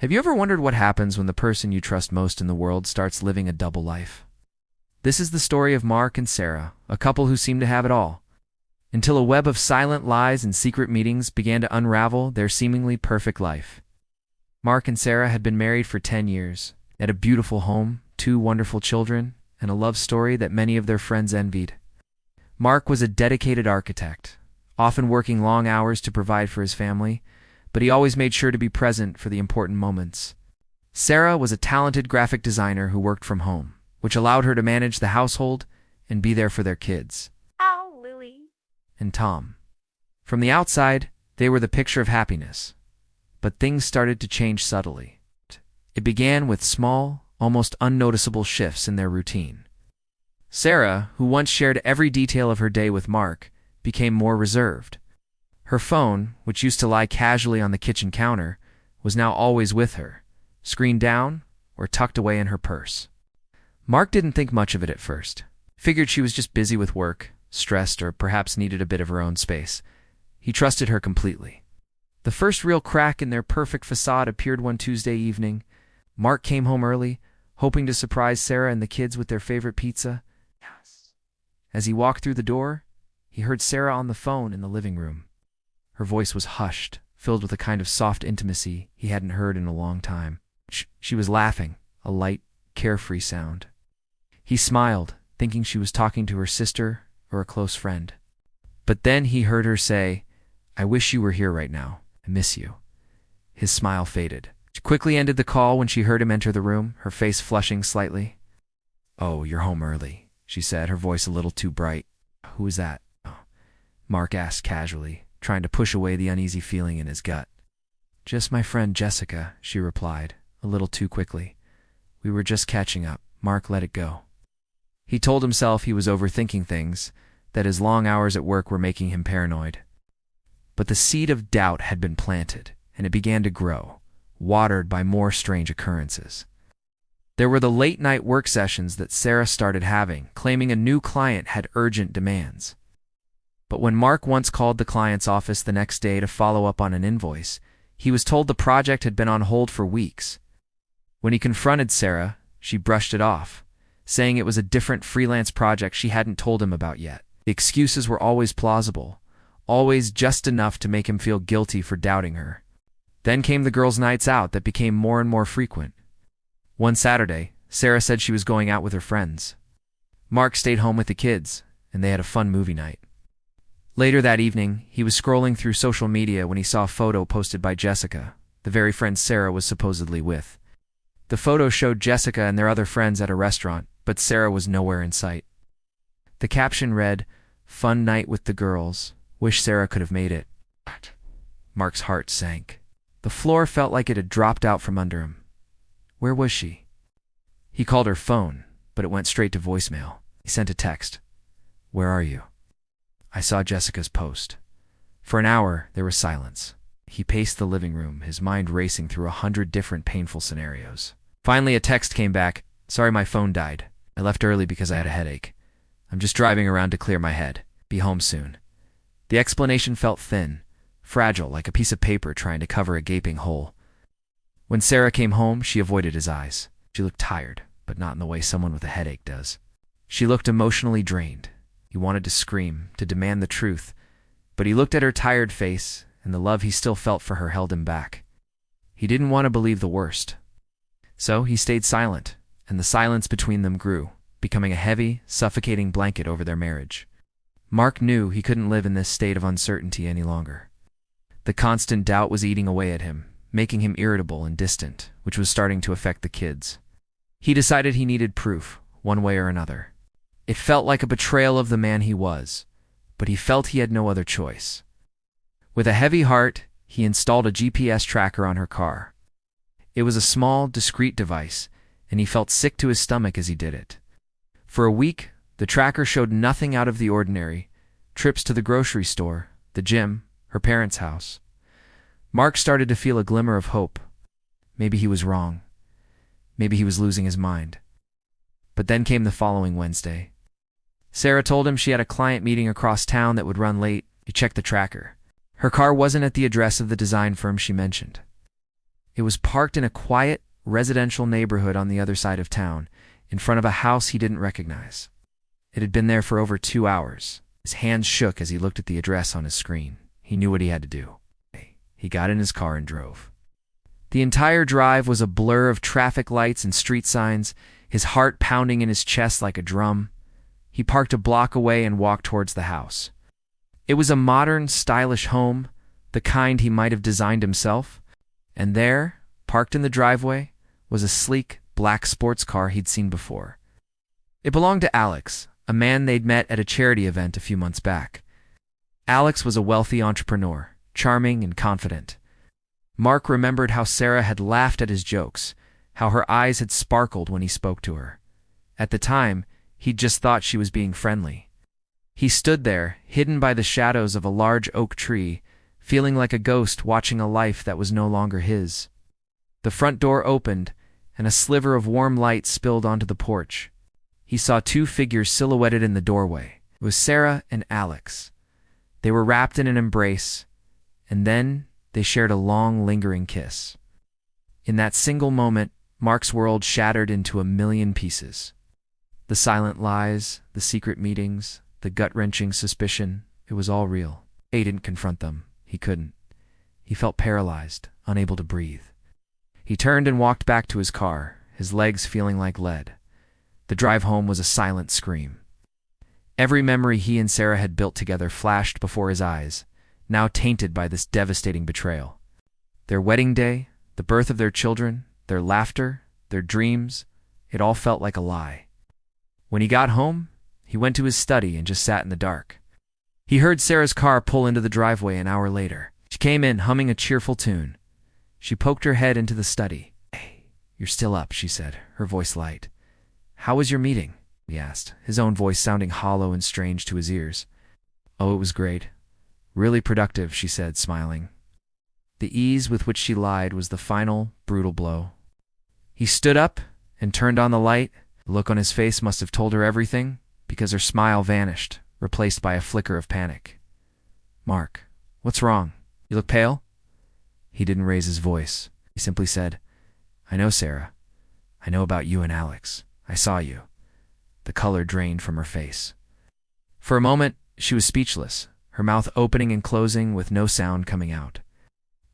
Have you ever wondered what happens when the person you trust most in the world starts living a double life? This is the story of Mark and Sarah, a couple who seemed to have it all, until a web of silent lies and secret meetings began to unravel their seemingly perfect life. Mark and Sarah had been married for 10 years, had a beautiful home, 2 wonderful children, and a love story that many of their friends envied. Mark was a dedicated architect, often working long hours to provide for his family, but he always made sure to be present for the important moments. Sarah was a talented graphic designer who worked from home, which allowed her to manage the household and be there for their kids. Oh, Lily. And Tom. From the outside, they were the picture of happiness, but things started to change subtly. It began with small, almost unnoticeable shifts in their routine. Sarah, who once shared every detail of her day with Mark, became more reserved. Her phone, which used to lie casually on the kitchen counter, was now always with her, screen down or tucked away in her purse. Mark didn't think much of it at first. Figured she was just busy with work, stressed, or perhaps needed a bit of her own space. He trusted her completely. The first real crack in their perfect facade appeared one Tuesday evening. Mark came home early, hoping to surprise Sarah and the kids with their favorite pizza. As he walked through the door, he heard Sarah on the phone in the living room. Her voice was hushed, filled with a kind of soft intimacy he hadn't heard in a long time. She was laughing, a light, carefree sound. He smiled, thinking she was talking to her sister or a close friend. But then he heard her say, "I wish you were here right now. I miss you." His smile faded. She quickly ended the call when she heard him enter the room, her face flushing slightly. "Oh, you're home early," she said, her voice a little too bright. "Who is that?" Mark asked casually, trying to push away the uneasy feeling in his gut. "Just my friend Jessica," she replied, a little too quickly. "We were just catching up." Mark let it go. He told himself he was overthinking things, that his long hours at work were making him paranoid. But the seed of doubt had been planted, and it began to grow, watered by more strange occurrences. There were the late-night work sessions that Sarah started having, claiming a new client had urgent demands. But when Mark once called the client's office the next day to follow up on an invoice, he was told the project had been on hold for weeks. When he confronted Sarah, she brushed it off, saying it was a different freelance project she hadn't told him about yet. The excuses were always plausible, always just enough to make him feel guilty for doubting her. Then came the girls' nights out that became more and more frequent. One Saturday, Sarah said she was going out with her friends. Mark stayed home with the kids, and they had a fun movie night. Later that evening, he was scrolling through social media when he saw a photo posted by Jessica, the very friend Sarah was supposedly with. The photo showed Jessica and their other friends at a restaurant, but Sarah was nowhere in sight. The caption read, "Fun night with the girls. Wish Sarah could have made it." Mark's heart sank. The floor felt like it had dropped out from under him. Where was she? He called her phone, but it went straight to voicemail. He sent a text. "Where are you?" "I saw Jessica's post." For an hour, there was silence. He paced the living room, his mind racing through 100 different painful scenarios. Finally, a text came back. "Sorry, my phone died. I left early because I had a headache. I'm just driving around to clear my head. Be home soon." The explanation felt thin, fragile, like a piece of paper trying to cover a gaping hole. When Sarah came home, she avoided his eyes. She looked tired, but not in the way someone with a headache does. She looked emotionally drained. He wanted to scream, to demand the truth, but he looked at her tired face, and the love he still felt for her held him back. He didn't want to believe the worst. So he stayed silent, and the silence between them grew, becoming a heavy, suffocating blanket over their marriage. Mark knew he couldn't live in this state of uncertainty any longer. The constant doubt was eating away at him, making him irritable and distant, which was starting to affect the kids. He decided he needed proof, one way or another. It felt like a betrayal of the man he was, but he felt he had no other choice. With a heavy heart, he installed a GPS tracker on her car. It was a small, discreet device, and he felt sick to his stomach as he did it. For a week, the tracker showed nothing out of the ordinary: trips to the grocery store, the gym, her parents' house. Mark started to feel a glimmer of hope. Maybe he was wrong. Maybe he was losing his mind. But then came the following Wednesday. Sarah told him she had a client meeting across town that would run late. He checked the tracker. Her car wasn't at the address of the design firm she mentioned. It was parked in a quiet, residential neighborhood on the other side of town, in front of a house he didn't recognize. It had been there for over 2 hours. His hands shook as he looked at the address on his screen. He knew what he had to do. He got in his car and drove. The entire drive was a blur of traffic lights and street signs, his heart pounding in his chest like a drum. He parked a block away and walked towards the house. It was a modern, stylish home, the kind he might have designed himself. And there, parked in the driveway, was a sleek, black sports car he'd seen before. It belonged to Alex, a man they'd met at a charity event a few months back. Alex was a wealthy entrepreneur, charming and confident. Mark remembered how Sarah had laughed at his jokes, how her eyes had sparkled when he spoke to her. At the time, he'd just thought she was being friendly. He stood there, hidden by the shadows of a large oak tree, feeling like a ghost watching a life that was no longer his. The front door opened, and a sliver of warm light spilled onto the porch. He saw 2 figures silhouetted in the doorway. It was Sarah and Alex. They were wrapped in an embrace, and then they shared a long, lingering kiss. In that single moment, Mark's world shattered into a million pieces. The silent lies, the secret meetings, the gut-wrenching suspicion, it was all real. He didn't confront them. He couldn't. He felt paralyzed, unable to breathe. He turned and walked back to his car, his legs feeling like lead. The drive home was a silent scream. Every memory he and Sarah had built together flashed before his eyes, now tainted by this devastating betrayal. Their wedding day, the birth of their children, their laughter, their dreams, it all felt like a lie. When he got home, he went to his study and just sat in the dark. He heard Sarah's car pull into the driveway an hour later. She came in humming a cheerful tune. She poked her head into the study. "Hey, you're still up," she said, her voice light. "How was your meeting?" he asked, his own voice sounding hollow and strange to his ears. "Oh, it was great. Really productive," she said, smiling. The ease with which she lied was the final, brutal blow. He stood up and turned on the light. The look on his face must have told her everything, because her smile vanished, replaced by a flicker of panic. "Mark, what's wrong? You look pale?" He didn't raise his voice. He simply said, "I know, Sarah. I know about you and Alex. I saw you." The color drained from her face. For a moment, she was speechless, her mouth opening and closing with no sound coming out.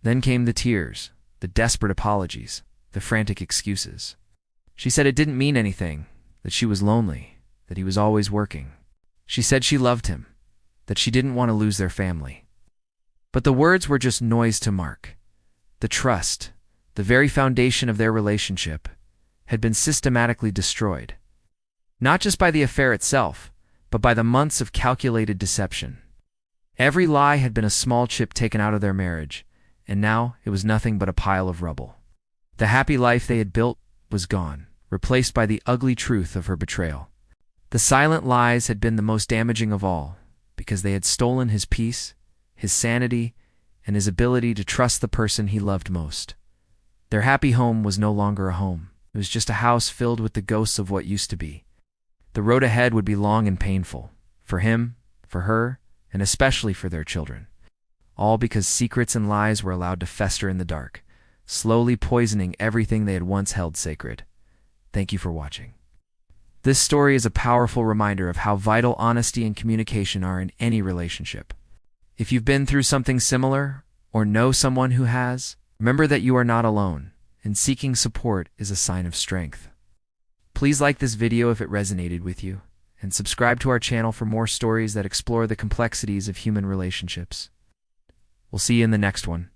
Then came the tears, the desperate apologies, the frantic excuses. She said it didn't mean anything, that she was lonely, that he was always working. She said she loved him, that she didn't want to lose their family. But the words were just noise to Mark. The trust, the very foundation of their relationship, had been systematically destroyed. Not just by the affair itself, but by the months of calculated deception. Every lie had been a small chip taken out of their marriage, and now it was nothing but a pile of rubble. The happy life they had built was gone, replaced by the ugly truth of her betrayal. The silent lies had been the most damaging of all, because they had stolen his peace, his sanity, and his ability to trust the person he loved most. Their happy home was no longer a home. It was just a house filled with the ghosts of what used to be. The road ahead would be long and painful, for him, for her, and especially for their children. All because secrets and lies were allowed to fester in the dark, slowly poisoning everything they had once held sacred. Thank you for watching. This story is a powerful reminder of how vital honesty and communication are in any relationship. If you've been through something similar, or know someone who has, remember that you are not alone, and seeking support is a sign of strength. Please like this video if it resonated with you, and subscribe to our channel for more stories that explore the complexities of human relationships. We'll see you in the next one.